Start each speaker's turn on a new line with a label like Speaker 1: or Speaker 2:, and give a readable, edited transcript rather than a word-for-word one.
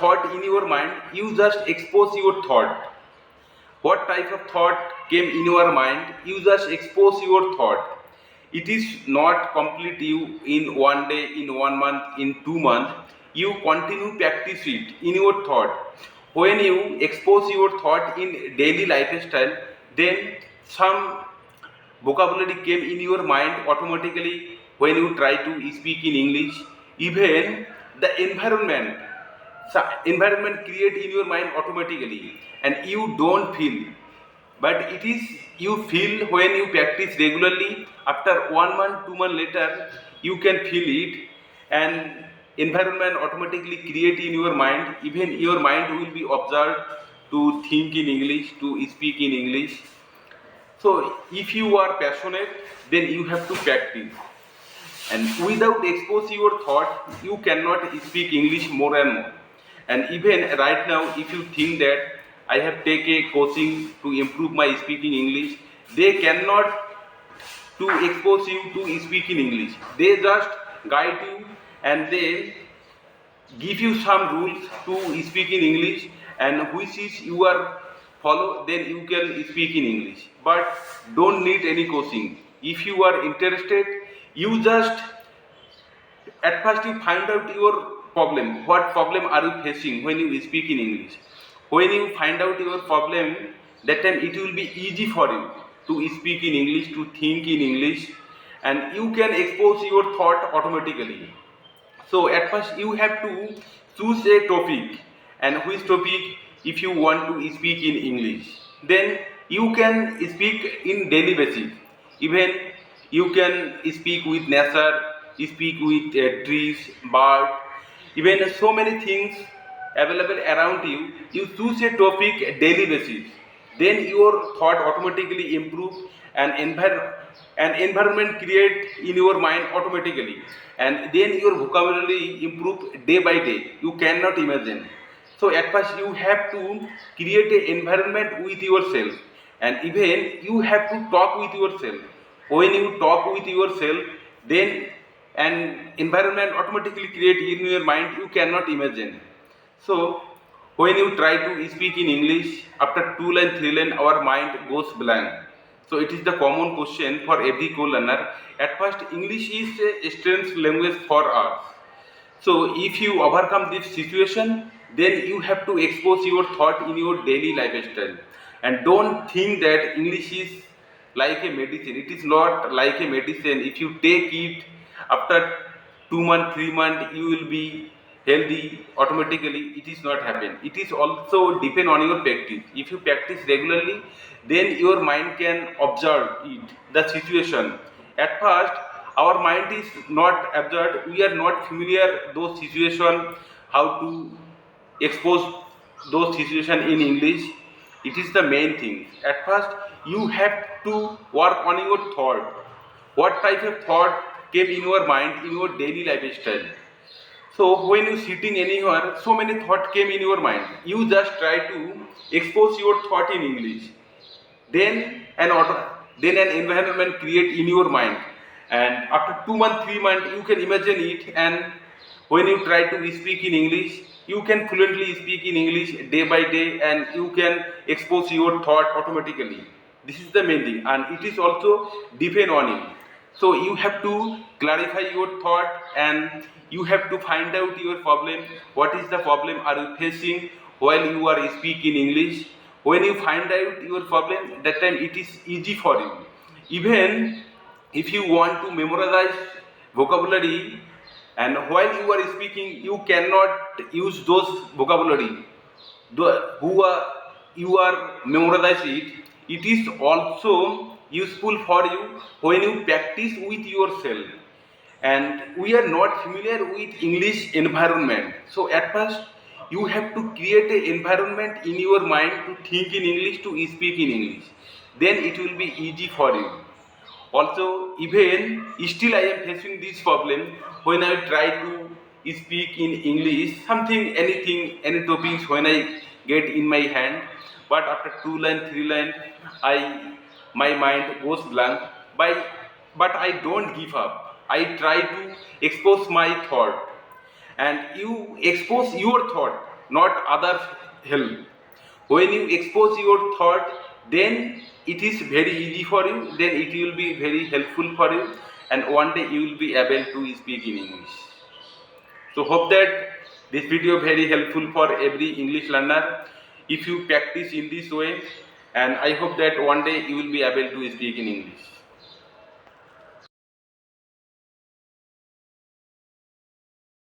Speaker 1: thought in your mind, you just expose your thought. What type of thought came in your mind, you just expose your thought. It is not complete you in one day, in 1 month, in 2 months. You continue practice it in your thought. When you expose your thought in daily lifestyle, then some vocabulary came in your mind automatically when you try to speak in English. Even the environment create in your mind automatically, and you don't feel, but it is you feel when you practice regularly. After 1 month, 2 months later, you can feel it, and environment automatically create in your mind. Even your mind will be observed to think in English, to speak in English. So if you are passionate, then you have to practice, and without expose your thought, you cannot speak English more and more. And even right now, if you think that I have take a coaching to improve my speaking English, they cannot to expose you to speak in English. They just guide you, and they give you some rules to speak in English, and which is you are follow, then you can speak in English. But don't need any coaching. If you are interested, you just at first you find out your problem. What problem are you facing when you speak in English? When you find out your problem, that time it will be easy for you to speak in English, to think in English, and you can expose your thought automatically. So at first you have to choose a topic, and which topic if you want to speak in English, then you can speak in daily basis. Even you can speak with nature, speak with trees, bird, even so many things available around you. You choose a topic daily basis, then your thought automatically improve, and environment create in your mind automatically, and then your vocabulary improve day by day. You cannot imagine. So at first you have to create an environment with yourself, and even you have to talk with yourself. When you talk with yourself, then an environment automatically create in your mind you cannot imagine. So when you try to speak in English, after 2 line, 3 line, our mind goes blank. So it is the common question for every co-learner. At first, English is a strange language for us. So if you overcome this situation, then you have to expose your thought in your daily lifestyle. And don't think that English is like a medicine. It is not like a medicine. If you take it after 2 months, 3 months, you will be healthy automatically. It is not happen. It is also depend on your practice. If you practice regularly, then your mind can observe it, the situation. At first, our mind is not observed. We are not familiar those situation, how to expose those situation in English. It is the main thing. At first, you have to work on your thought. What type of thought came in your mind in your daily lifestyle? So when you sitting anywhere, so many thought came in your mind. You just try to expose your thought in English. Then then an environment create in your mind, and after 2 months, 3 months, you can imagine it. And when you try to speak in English, you can fluently speak in English day by day, and you can expose your thought automatically. This is the main thing, and it is also depend on you. So you have to clarify your thought, and you have to find out your problem. What is the problem are you facing while you are speaking English? When you find out your problem, that time it is easy for you. Even if you want to memorize vocabulary, and while you are speaking, you cannot use those vocabulary. Who are you are memorize it, it is also useful for you when you practice with yourself. And we are not familiar with English environment. So at first you have to create an environment in your mind to think in English, to speak in English. Then it will be easy for you. Also, even still I am facing this problem when I try to speak in English, something, anything, any topics when I get in my hand. But after 2 line, 3 line, my mind goes blank. By but I don't give up. I try to expose my thought, and you expose your thought. not other help. When you expose your thought, then it is very easy for you, then it will be very helpful for you, and one day you will be able to speak in English. So hope that this video very helpful for every English learner if you practice in this way, and I hope that one day you will be able to speak in English.